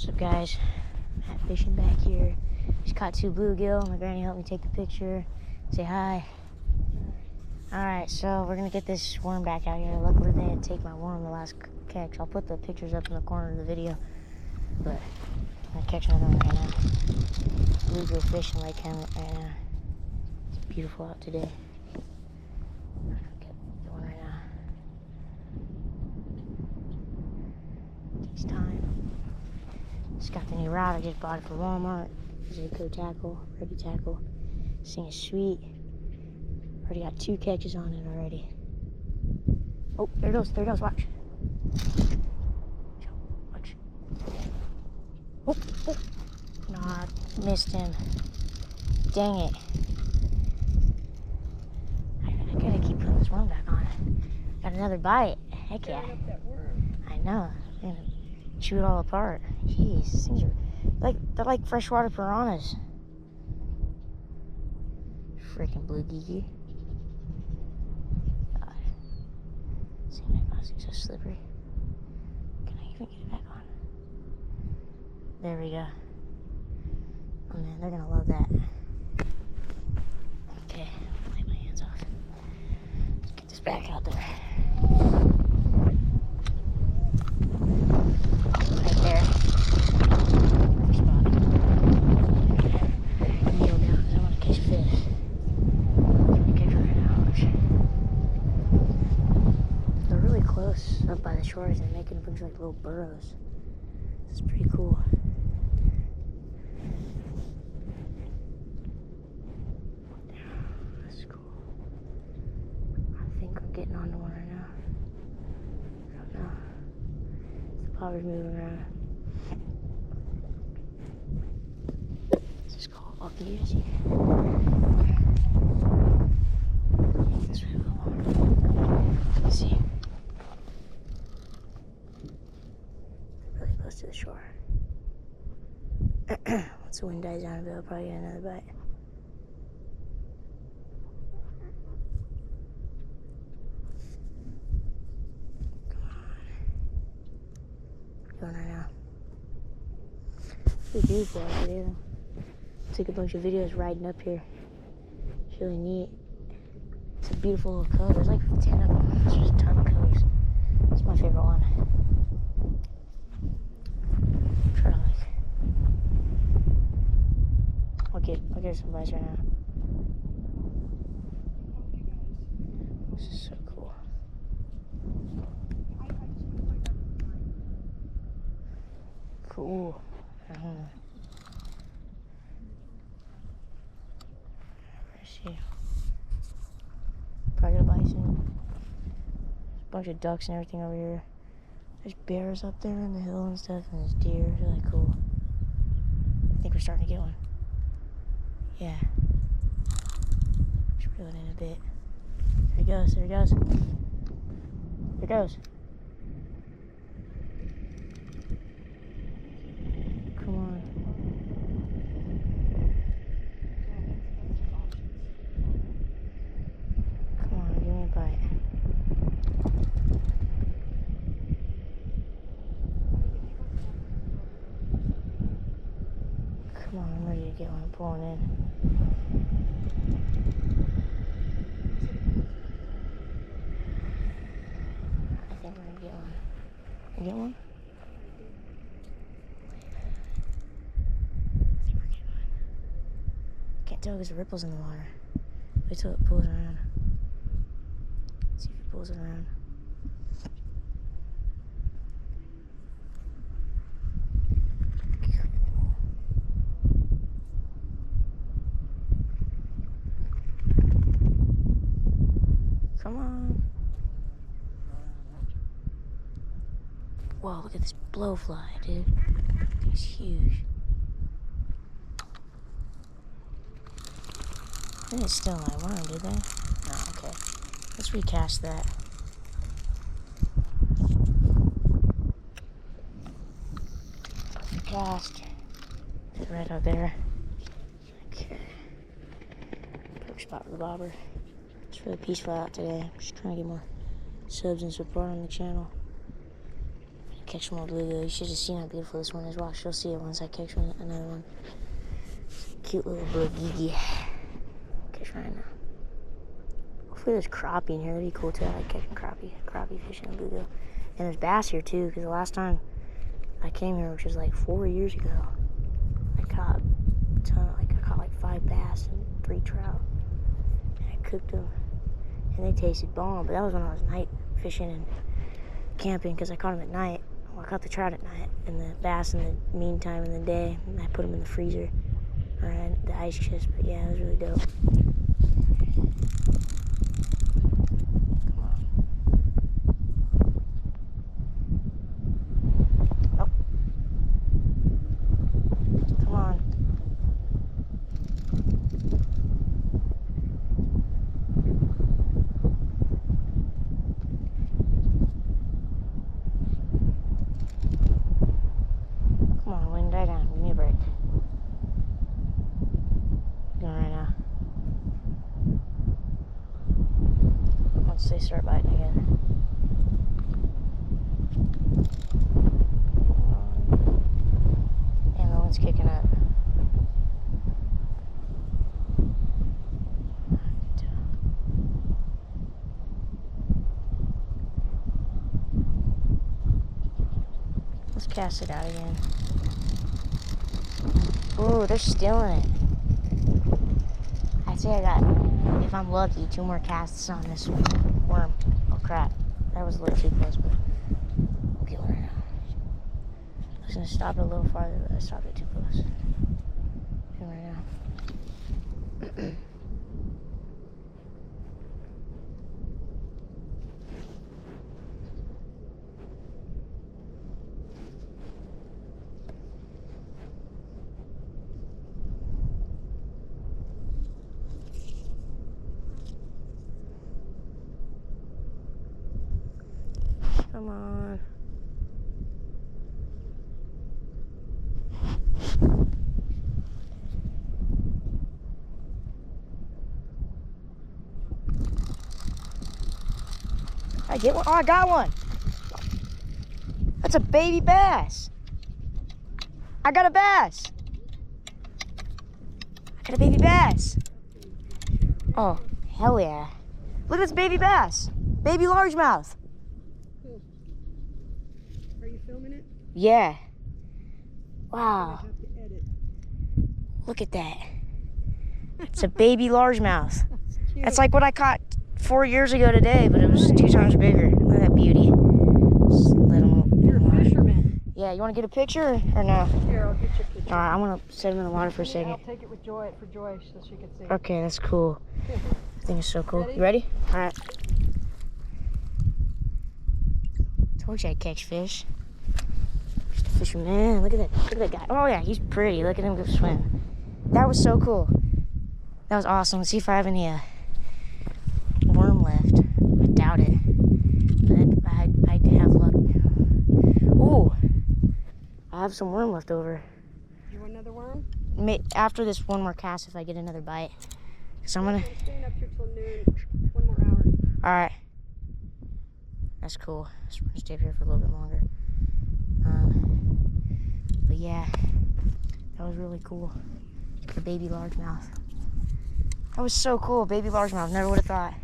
What's up, guys? Matt fishing back here. Just caught 2 bluegill. My granny helped me take the picture. Say hi. Alright, so we're gonna get this worm back out here. Luckily they didn't take my worm the last catch. I'll put the pictures up in the corner of the video. But I'm gonna catch another one right now. Bluegill fishing Lake Hemet right now. It's beautiful out today. Get one right now. Takes time. Just got the new rod. I just bought it from Walmart. Pt.2 tackle, ready tackle. This thing is sweet. Already got 2 catches on it already. Oh, there it goes, watch. Watch. Oh, oh. Nah, missed him. Dang it. I gotta keep putting this worm back on. Got another bite. Heck yeah. I know. I'm gonna chew it all apart. Jeez, these things are they're like freshwater piranhas. Freaking blue geeky. God. See my plastic's so slippery. Can I even get it back on? There we go. Oh man, they're gonna love that. Okay, I'll wipe my hands off. Let's get this back out there. Right there. Perfect spot. Kneel down because I want to catch fish. They're really close up by the shores and making a bunch of like little burrows. This is pretty cool. That's cool. I think I'm getting onto one right now. I don't know. The bobber's moving around. This is called Lucky Izzy. This way a little more. Let's see. Really close to the shore. Once the wind dies down a bit, I'll probably get another bite. Come on. Going right now. Pretty beautiful out here. Took a bunch of videos riding up here. It's really neat. It's a beautiful little cove. There's like 10 of them. There's just a ton of coves. It's my favorite one. Try to I'll get some bites right now. This is so cool. Cool. Where's she? Probably got a bison. There's a bunch of ducks and everything over here. There's bears up there in the hill and stuff, and there's deer. It's really cool. I think we're starting to get one. Yeah. Just reel it in a bit. There he goes, there he goes. There he goes. Come on. Come on, give me a bite. Come on, I'm ready to get one. I'm pulling in. I think we're gonna get one. You get one? I think we're getting one. Can't tell because the ripple's in the water. Wait till it pulls around. Let's see if it pulls it around. Come on. Whoa, look at this blowfly, dude. He's huge. They didn't steal my worm, did they? No, okay. Let's recast that. Recast. Right out there. Okay. Perfect spot for the bobber. It's really peaceful out today. I'm just trying to get more subs and support on the channel. catch some more bluegill. You should have seen how beautiful this one is. Watch, you'll see it once I catch another one. Cute little bluegill. Catch right now. Hopefully there's crappie in here. That'd be cool too. I like catching crappie fishing and bluegill. And there's bass here too, because the last time I came here, which was like 4 years ago, I caught like 5 bass and 3 trout. And I cooked them, and they tasted bomb. But that was when I was night fishing and camping, because I caught them at night. Well, I caught the trout at night, and the bass in the meantime in the day. And I put them in the freezer or in the ice chest. But yeah, it was really dope. They start biting again. Damn, the wind's kicking up. Let's cast it out again. Ooh, they're stealing it. I'd say I got, if I'm lucky, 2 more casts on this worm. Oh crap, that was a little too close, but we'll get one right now. I was gonna stop it a little farther, but I stopped it too close. Get one right now. Come on. I get one. Oh, I got one. That's a baby bass. I got a bass. I got a baby bass. Oh, hell yeah. Look at this baby bass. Baby largemouth. Are you filming it? Yeah. Wow. Look at that. It's a baby largemouth. That's like what I caught 4 years ago today, but it was 2 times bigger. Look at that beauty. You're a fisherman. Yeah, you want to get a picture or no? Here, I'll get you a picture. Alright, I'm going to set him in the water for a second. I'll take it with Joy for Joy so she can see. Okay, that's cool. I think it's so cool. Ready? You ready? Alright. Told you I'd catch fish. Just a fisherman. Look at that. Look at that guy. Oh yeah, he's pretty. Look at him go swim. That was so cool. That was awesome. Let's see if I have any worm left. I doubt it. But I have luck. Ooh. I have some worm left over. You want another worm? After this one more cast, if I get another bite. So I'm gonna. I'm staying up here till noon. 1 more hour. Alright. That's cool. Just want to stay up here for a little bit longer. But yeah, that was really cool. The baby largemouth. That was so cool, baby largemouth. Never would have thought.